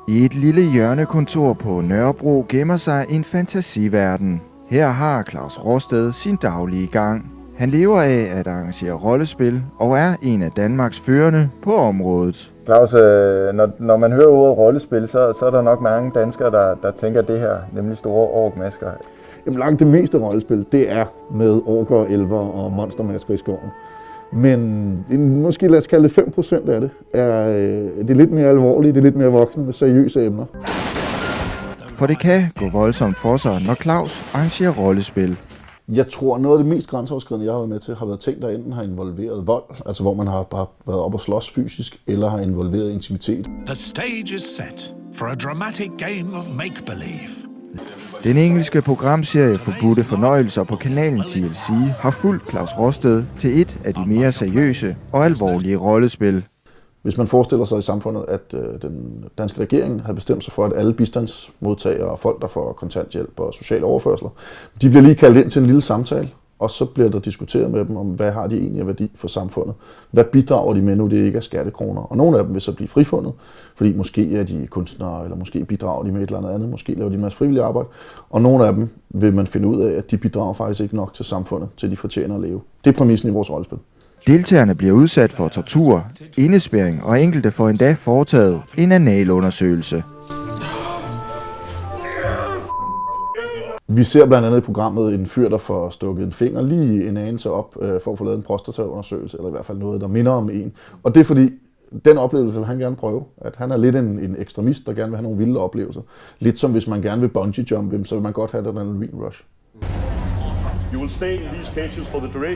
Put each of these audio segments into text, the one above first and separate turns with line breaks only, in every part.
I et lille hjørnekontor på Nørrebro gemmer sig en fantasiverden. Her har Claus Råsted sin daglige gang. Han lever af at arrangere rollespil og er en af Danmarks førende på området.
Claus, når man hører ordet rollespil, så er der nok mange danskere, der tænker det her, nemlig store orkmasker.
Jamen, langt det meste rollespil, det er med orker, elver og monstermasker i skoven. Men måske lad os kalde det 5% af det. Det er lidt mere alvorligt, det er lidt mere voksne med seriøse emner.
For det kan gå voldsomt for sig, når Claus arrangerer rollespil.
Jeg tror, noget af det mest grænseoverskridende, jeg har været med til, har været ting, der enten har involveret vold, altså hvor man har bare været op og slås fysisk, eller har involveret intimitet.
The stage is set for a dramatic game of make-believe.
Den engelske programserie Forbudte Fornøjelser på kanalen TLC har fulgt Claus Råsted til et af de mere seriøse og alvorlige rollespil.
Hvis man forestiller sig i samfundet, at den danske regering havde bestemt sig for, at alle bistandsmodtagere og folk, der får kontanthjælp og sociale overførsler, de bliver lige kaldt ind til en lille samtale, og så bliver der diskuteret med dem om, hvad har de egentlig af værdi for samfundet? Hvad bidrager de med nu, det ikke er skattekroner? Og nogle af dem vil så blive frifundet, fordi måske er de kunstnere, eller måske bidrager de med et eller andet, måske laver de en masse frivillig arbejde. Og nogle af dem vil man finde ud af, at de bidrager faktisk ikke nok til samfundet, til de fortjener at leve. Det er præmissen i vores rollespil.
Deltagerne bliver udsat for tortur, indespærring og enkelte får endda foretaget en analundersøgelse.
Vi ser blandt andet i programmet en fyr, der får stukket en finger lige en anelse op for at få lavet en prostataundersøgelse, eller i hvert fald noget, der minder om en. Og det er fordi, den oplevelse vil han gerne prøve. At han er lidt en ekstremist, der gerne vil have nogle vilde oplevelser. Lidt som hvis man gerne vil bungee jump, så vil man godt have den adrenalin rush.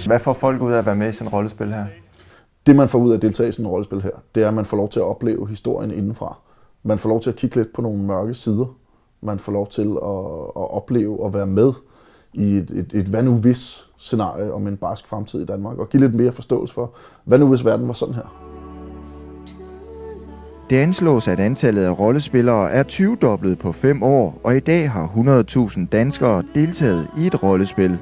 Hvad får folk ud af at være med i sådan et rollespil her?
Det man får ud af at deltage i sådan et rollespil her, det er, at man får lov til at opleve historien indenfra. Man får lov til at kigge lidt på nogle mørke sider. Man får lov til at opleve og være med i et hvad nu hvis scenarie om en barsk fremtid i Danmark, og give lidt mere forståelse for, hvad nu hvis verden var sådan her.
Det anslås, at antallet af rollespillere er 20-doblet på 5 år, og i dag har 100.000 danskere deltaget i et rollespil.